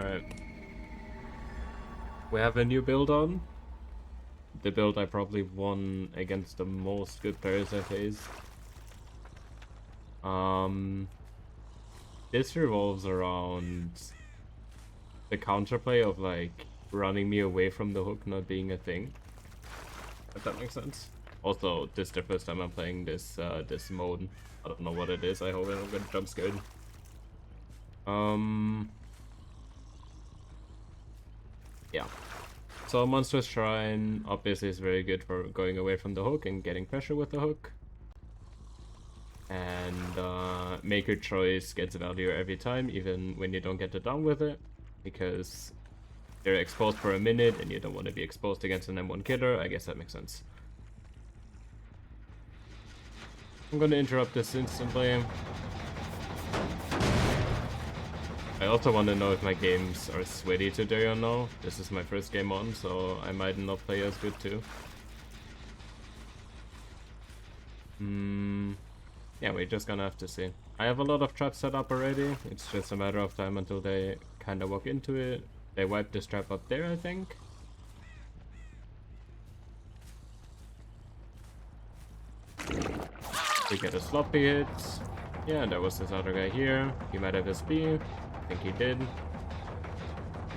Alright. We have a new build on. The build I probably won against the most good players I faced. This revolves around the counterplay of like running me away from the hook not being a thing. If that makes sense. Also, this is the first time I'm playing this this mode. I don't know what it is. I hope I'm gonna jump scared. Yeah. So Monstrous Shrine obviously is very good for going away from the hook and getting pressure with the hook. And Make Your Choice gets value every time, even when you don't get the down with it. Because they're exposed for a minute and you don't want to be exposed against an M1 killer. I guess that makes sense. I'm gonna interrupt this instantly. I also want to know if my games are sweaty today or no. This is my first game on, so I might not play as good too. Yeah, we're just gonna have to see. I have a lot of traps set up already. It's just a matter of time until they kind of walk into it. They wipe this trap up there, I think. We get a sloppy hit. Yeah, there was this other guy here. He might have SP. I think he did.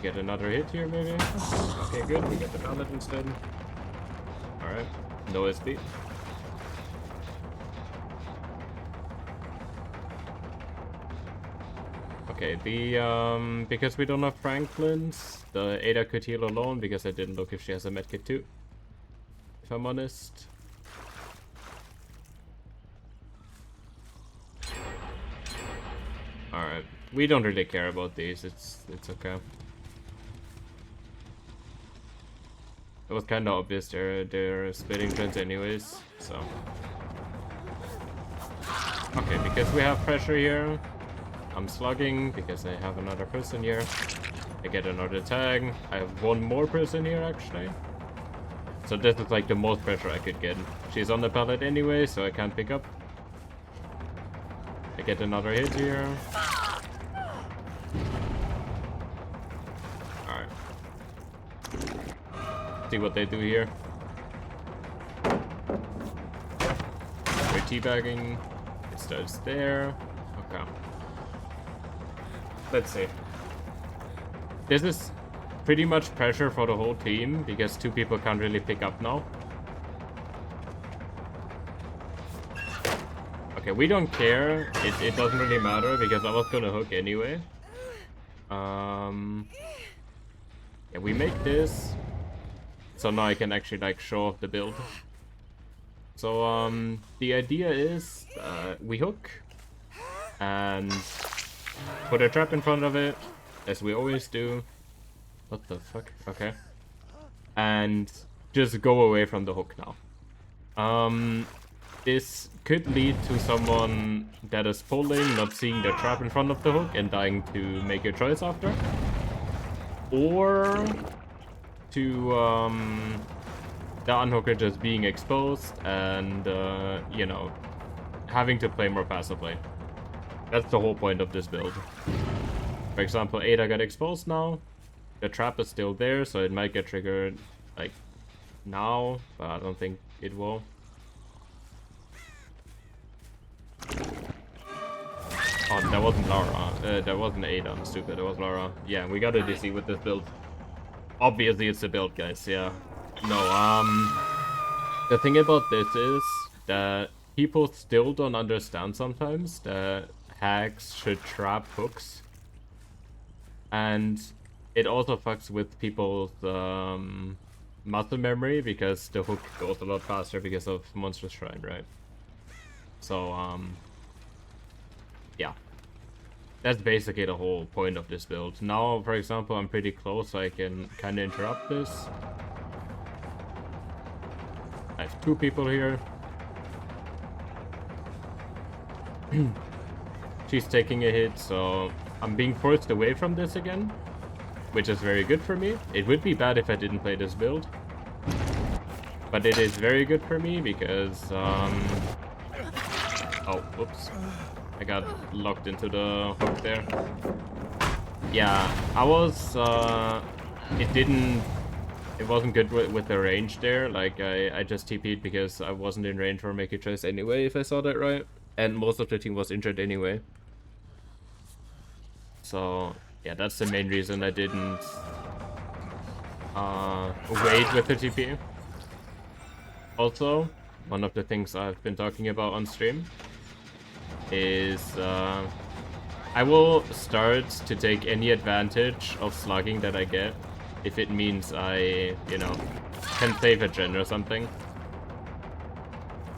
Get another hit here, maybe? Okay, good. We get the pallet instead. Alright. No SP. Okay, the because we don't have Franklin's, the Ada could heal alone because I didn't look if she has a medkit too. If I'm honest. Alright. We don't really care about these, it's okay. It was kinda obvious they're splitting trends anyways, so. Okay, because we have pressure here. I'm slugging because I have another person here. I get another tag. I have one more person here actually. So this is like the most pressure I could get. She's on the pallet anyway, so I can't pick up. I get another hit here. Alright. See what they do here. We're teabagging. It starts there. Okay. Let's see. This is pretty much pressure for the whole team because two people can't really pick up now. Okay, we don't care. It doesn't really matter because I was gonna hook anyway. Yeah, we make this. So now I can actually like show off the build. So the idea is we hook and put a trap in front of it, as we always do. What the fuck? Okay. And just go away from the hook now. This could lead to someone that is pulling, not seeing the trap in front of the hook, and dying to Make Your Choice after. Or to the unhooker just being exposed and, you know, having to play more passively. That's the whole point of this build. For example, Ada got exposed now. The trap is still there, so it might get triggered, like, now, but I don't think it will. Oh, that wasn't Lara. That wasn't Ada, I'm stupid. That was Lara. Yeah, we got a DC with this build. Obviously, it's a build, guys, yeah. No, the thing about this is that people still don't understand sometimes that hacks should trap hooks, and it also fucks with people's muscle memory because the hook goes a lot faster because of Monstrous Shrine, right? So yeah, that's basically the whole point of this build. Now, for example, I'm pretty close, so I can kind of interrupt this. I have two people here. She's taking a hit, so I'm being forced away from this again, which is very good for me. It would be bad if I didn't play this build, but it is very good for me because oh, oops, I got locked into the hook there. Yeah, it wasn't good with the range there. Like, I just TP'd because I wasn't in range for make a choice anyway, if I saw that right. And most of the team was injured anyway. So, yeah, that's the main reason I didn't wait with the TP. Also, one of the things I've been talking about on stream is I will start to take any advantage of slugging that I get if it means I, you know, can save a gen or something.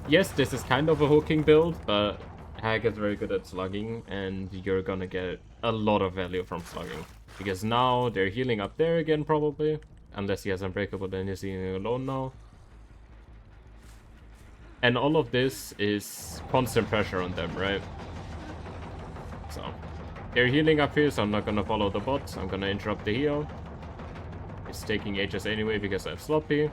Yes, this is kind of a hooking build, but Hag is very good at slugging, and you're gonna get a lot of value from slugging. Because now they're healing up there again, probably. Unless he has Unbreakable, then he's healing alone now. And all of this is constant pressure on them, right? So, they're healing up here, so I'm not gonna follow the bot. I'm gonna interrupt the heal. It's taking ages anyway because I have Sloppy.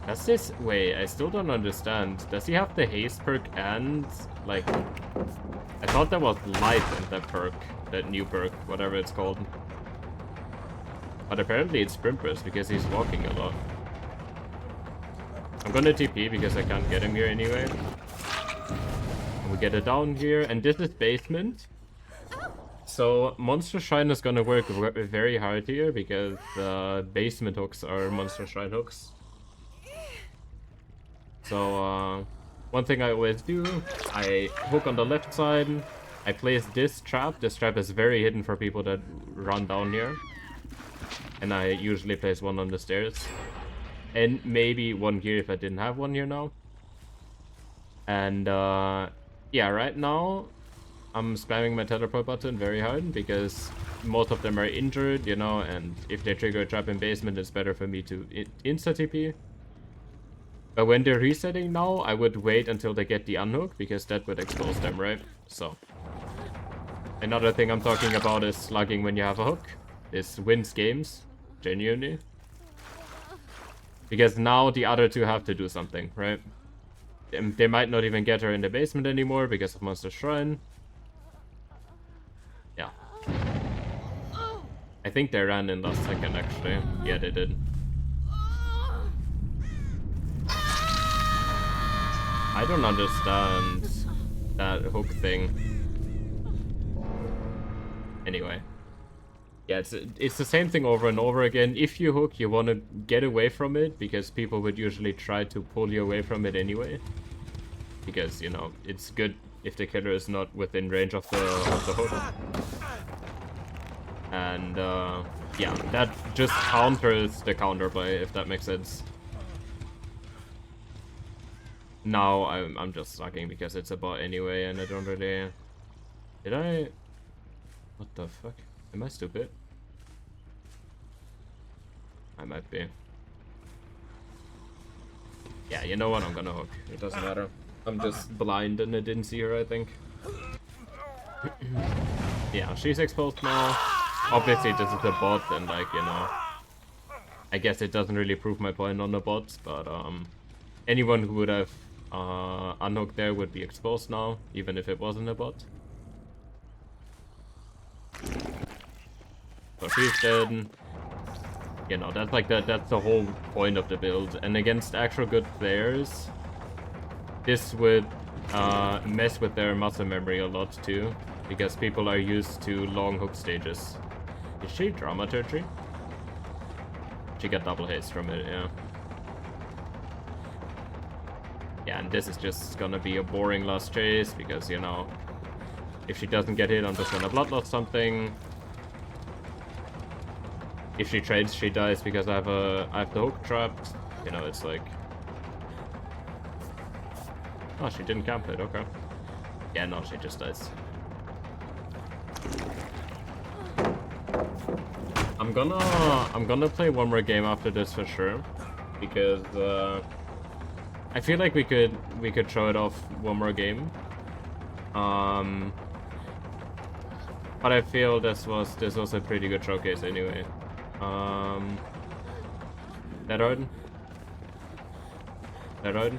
Does this... Wait, I still don't understand. Does he have the haste perk and, like... I thought that was life in that perk. That new perk, whatever it's called. But apparently it's sprint burst because he's walking a lot. I'm gonna TP because I can't get him here anyway. And we get it down here, and this is basement. So Monster Shrine is gonna work very hard here because basement hooks are Monster Shrine hooks. So one thing I always do, I hook on the left side. I place this trap. This trap is very hidden for people that run down here. And I usually place one on the stairs. And maybe one here if I didn't have one here now. And yeah, right now I'm spamming my teleport button very hard because most of them are injured, you know, and if they trigger a trap in basement, it's better for me to insta-TP. But when they're resetting now, I would wait until they get the unhook, because that would expose them, right? So, another thing I'm talking about is slugging when you have a hook. This wins games, genuinely. Because now the other two have to do something, right? They might not even get her in the basement anymore because of Monster Shrine. Yeah. I think they ran in last second, actually. Yeah, they did. I don't understand that hook thing. Anyway. Yeah, it's the same thing over and over again. If you hook, you want to get away from it, because people would usually try to pull you away from it anyway. Because, you know, it's good if the killer is not within range of the hook. And, yeah, that just counters the counterplay, if that makes sense. Now I'm just sucking because it's a bot anyway, and I don't really... Did I... What the fuck? Am I stupid? I might be. Yeah, you know what? I'm gonna hook. It doesn't matter. I'm just blind and I didn't see her, I think. Yeah, she's exposed now. Obviously, this is a bot, and, like, you know... I guess it doesn't really prove my point on the bots, but, anyone who would have unhooked there would be exposed now, even if it wasn't a bot. So she's dead. You know, that's like that's the whole point of the build. And against actual good players, this would mess with their muscle memory a lot too, because people are used to long hook stages. Is she dramaturgy? She got double haste from it, yeah. Yeah, and this is just gonna be a boring last chase, because, you know, if she doesn't get hit, I'm just gonna bloodlust something. If she trades, she dies because I have the hook trapped. You know, it's like... Oh, she didn't camp it, okay. Yeah, no, she just dies. I'm gonna play one more game after this for sure, because I feel like we could show it off one more game. But I feel this was a pretty good showcase anyway. That hard? That hard?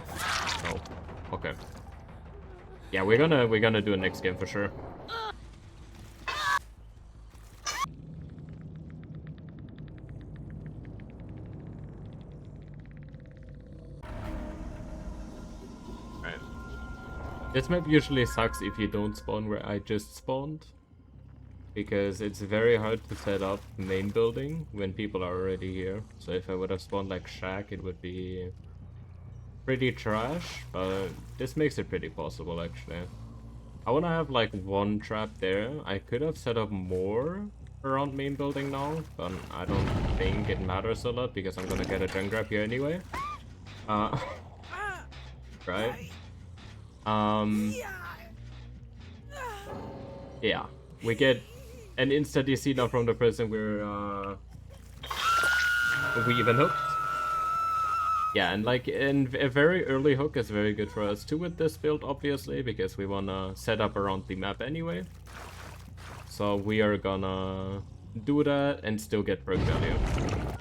No. Okay. Yeah, we're gonna do it next game for sure. Right. This map usually sucks if you don't spawn where I just spawned, because it's very hard to set up main building when people are already here. So if I would have spawned like Shack, it would be pretty trash, but this makes it pretty possible actually. I wanna have like one trap there. I could have set up more around main building now, but I don't think it matters a lot because I'm gonna get a gen grab here anyway. Right? Yeah, we get an insta DC now from the person we even hooked. Yeah, and like a very early hook is very good for us too with this build, obviously, because we wanna set up around the map anyway. So we are gonna do that and still get perk value.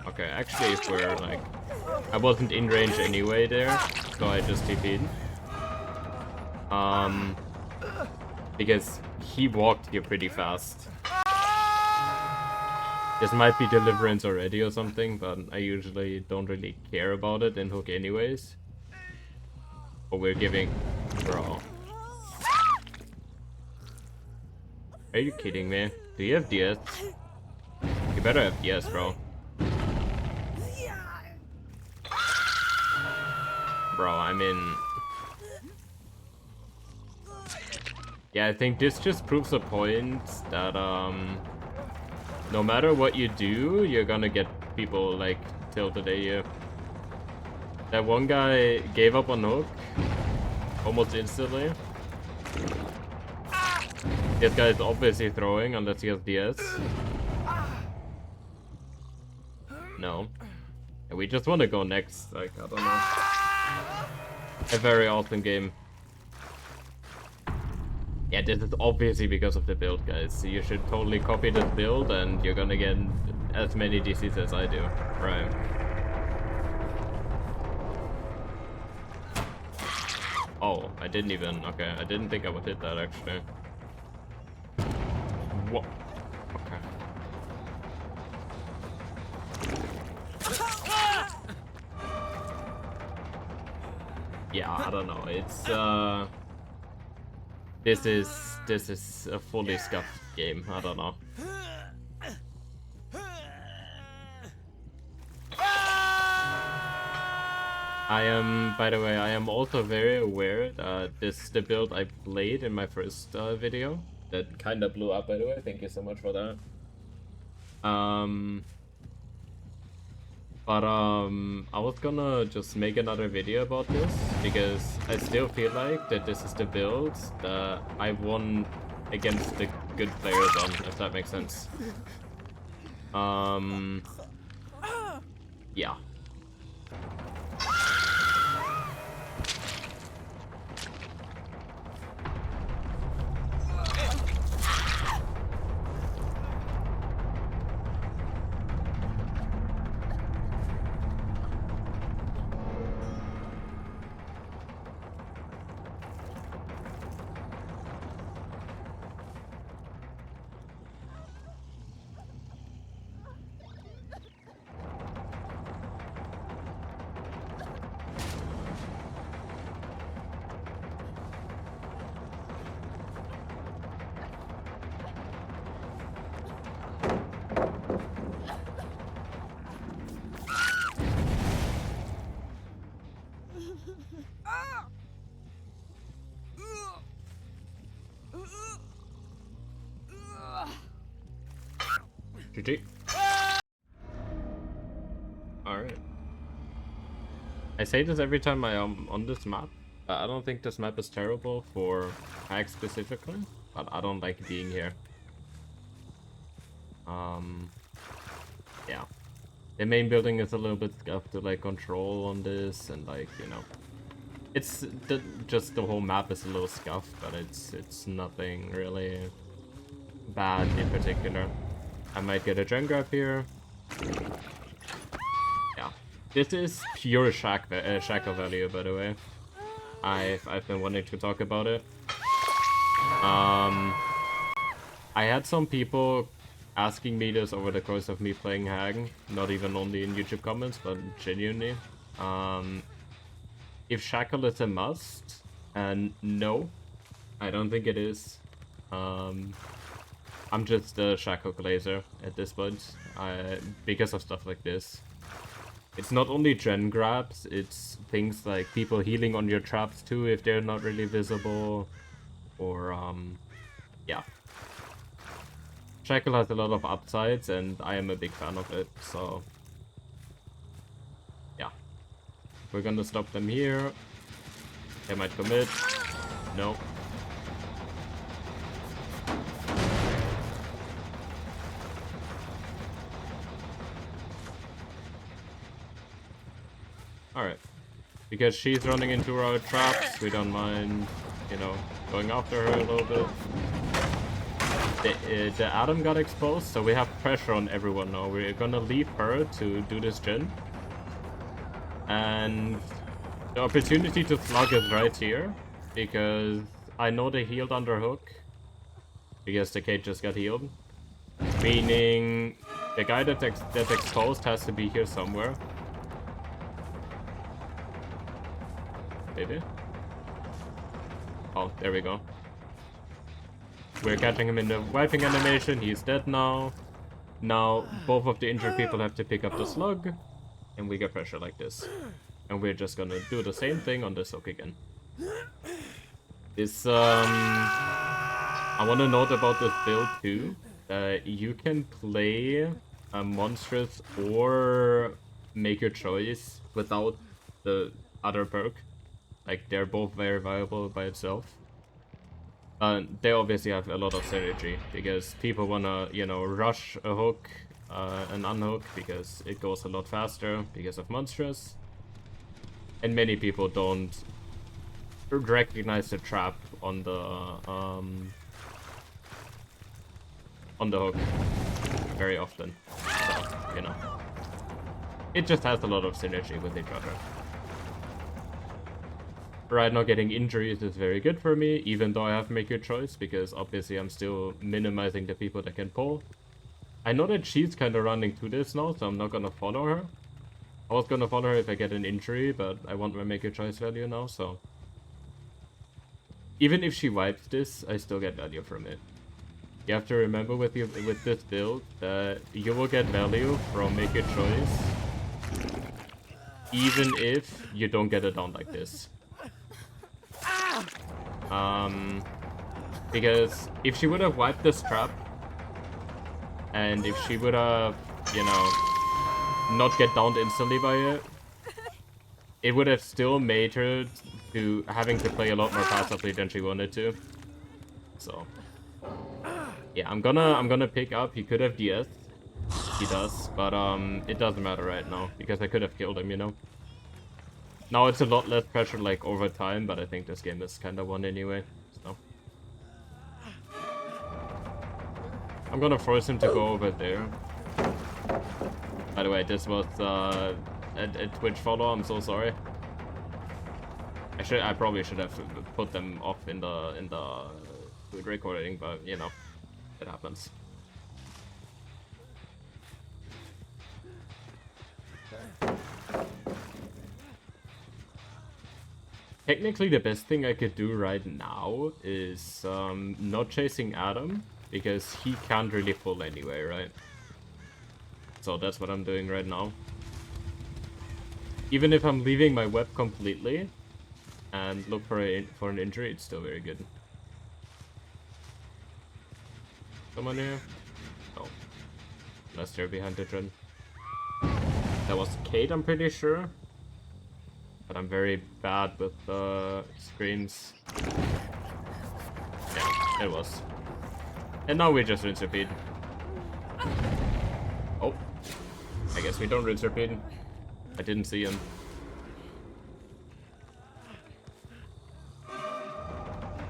Okay, actually if we're like... I wasn't in range anyway there, so I just TP'd. Because he walked here pretty fast. This might be Deliverance already or something, but I usually don't really care about it in hook anyways. But we're giving... Bro. Are you kidding me? Do you have DS? You better have DS, bro. Bro, I mean... Yeah, I think this just proves a point that, no matter what you do, you're gonna get people, like, tilted at you. That one guy gave up on hook almost instantly. This guy is obviously throwing unless he has DS. No. And we just want to go next, like, I don't know. A very awesome game. Yeah, this is obviously because of the build, guys. So you should totally copy this build and you're gonna get as many DCs as I do. Right. Oh, I didn't even... Okay, I didn't think I would hit that, actually. What? Okay. Yeah, I don't know. It's, This is a fully scuffed game. I don't know. I am, by the way, I am also very aware that this is the build I played in my first video. That kind of blew up, by the way. Thank you so much for that. I was gonna just make another video about this because I still feel like that this is the build that I won against the good players on, if that makes sense. Yeah. GG. Alright. I say this every time I am on this map. I don't think this map is terrible for hack specifically, but I don't like being here. Yeah. The main building is a little bit scuffed to like control on this, and like, you know. It's just the whole map is a little scuffed, but it's nothing really bad in particular. I might get a gen grab here. Yeah, this is pure Shaco value, by the way. I've been wanting to talk about it. I had some people asking me this over the course of me playing Hag, not even only in YouTube comments, but genuinely. If Shackle is a must, and no, I don't think it is. I'm just a Shackle glazer at this point, because of stuff like this. It's not only gen grabs, it's things like people healing on your traps too if they're not really visible, or yeah. Shackle has a lot of upsides, and I am a big fan of it, so yeah. We're gonna stop them here. They might commit. No. Alright. Because she's running into our traps, we don't mind, you know, going after her a little bit. The Adam got exposed, so we have pressure on everyone now. We're gonna leave her to do this gen. And the opportunity to slug is right here, because I know they healed under hook, because the Kate just got healed. Meaning, the guy that's exposed has to be here somewhere. Maybe? Oh, there we go. We're catching him in the wiping animation, he's dead now. Now, both of the injured people have to pick up the slug, and we get pressure like this. And we're just gonna do the same thing on this hook again. This, I wanna note about this build too, that you can play a monstrous or make your choice without the other perk. Like, they're both very viable by itself. They obviously have a lot of synergy, because people wanna, you know, rush a hook and unhook, because it goes a lot faster, because of monstrous. And many people don't recognize the trap on the hook very often. So, you know. It just has a lot of synergy with each other. Right now, getting injuries is very good for me, even though I have to make your choice, because obviously I'm still minimizing the people that can pull. I know that she's kind of running to this now, so I'm not gonna follow her. I was gonna follow her if I get an injury, but I want my make your choice value now, so... Even if she wipes this, I still get value from it. You have to remember with this build that you will get value from make your choice, even if you don't get it down like this. Because if she would have wiped this trap, and if she would have, you know, not get downed instantly by it, it would have still made her to having to play a lot more passively than she wanted to. So, yeah, I'm gonna pick up. He could have DS. He does, but it doesn't matter right now, because I could have killed him, you know. Now it's a lot less pressure, like, over time, but I think this game is kind of won anyway, so. I'm gonna force him to go over there. By the way, this was a Twitch follow, I'm so sorry. I probably should have put them off in the food recording, but, you know, it happens. Technically, the best thing I could do right now is not chasing Adam, because he can't really pull anyway, right? So that's what I'm doing right now. Even if I'm leaving my web completely and look for an injury, it's still very good. Someone here? No. Unless they're behind the trend. That was Kate, I'm pretty sure. But I'm very bad with screens. Yeah, it was. And now we just rinse repeat. Oh. I guess we don't rinse repeat. I didn't see him.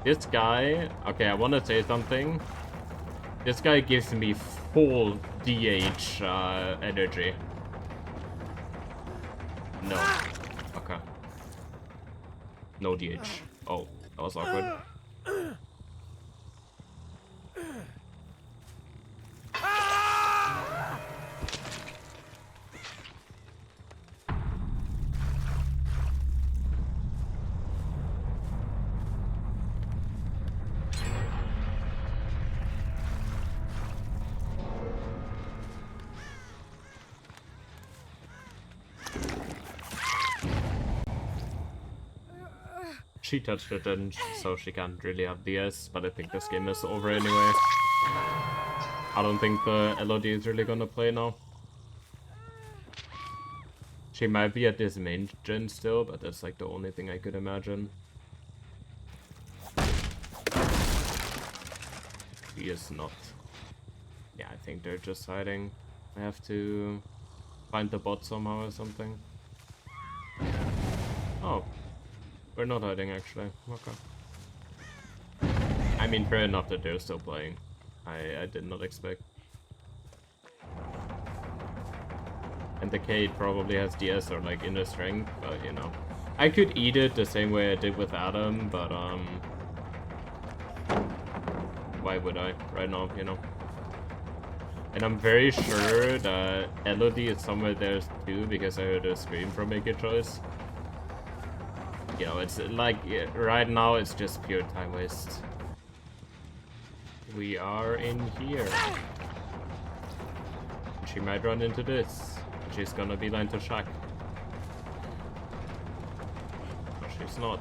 This guy... Okay, I want to say something. This guy gives me full DH energy. No. Okay. No DH. Oh, that was awkward. she touched it, and so she can't really have DS, but I think this game is over anyway. I don't think the LOD is really gonna play now. She might be at this main gen still, but that's like the only thing I could imagine. She is not. Yeah, I think they're just hiding. I have to find the bot somehow or something. Oh, we're not hiding actually. Okay. I mean, fair enough that they're still playing. I did not expect. And the Cade probably has DS or like inner strength, but you know. I could eat it the same way I did with Adam, but why would I right now, you know? And I'm very sure that Elodie is somewhere there too, because I heard a scream from Make a Choice. You know, it's like, right now it's just pure time waste. We are in here. She might run into this. She's gonna be line to Shack. But she's not.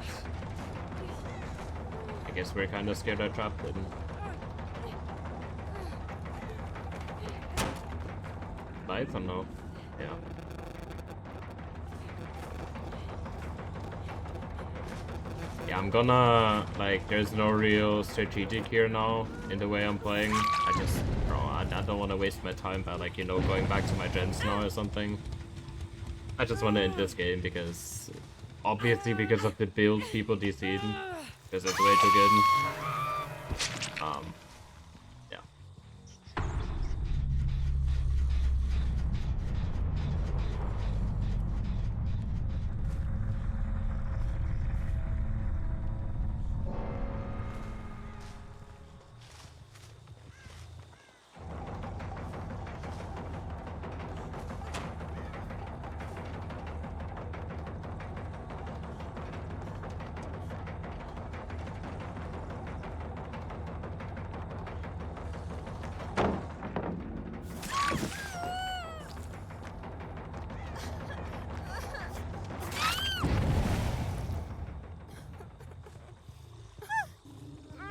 I guess we're kinda scared I trapped in. Life or no? Yeah. Yeah, I'm gonna, like, there's no real strategic here now in the way I'm playing. I just, bro, I don't want to waste my time by, like, you know, going back to my gens now or something. I just want to end this game because, obviously because of the build people DC'd, because it's way too good. Yeah.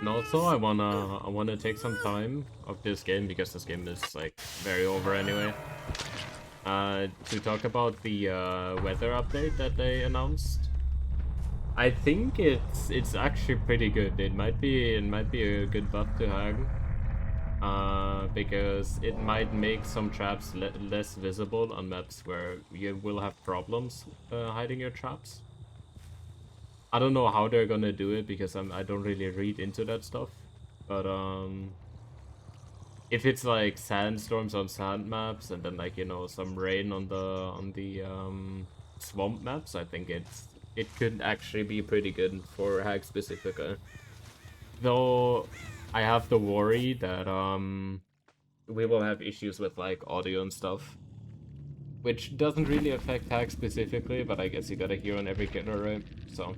And also, I wanna take some time of this game, because this game is like very over anyway. To talk about the weather update that they announced. I think it's actually pretty good. It might be a good buff to hang. Because it might make some traps less visible on maps where you will have problems hiding your traps. I don't know how they're gonna do it, because I don't really read into that stuff. But if it's like sandstorms on sand maps and then, like, you know, some rain on the swamp maps, I think it could actually be pretty good for Hag specifically. Though I have the worry that we will have issues with like audio and stuff, which doesn't really affect Hag specifically, but I guess you gotta hear on every killer, right? So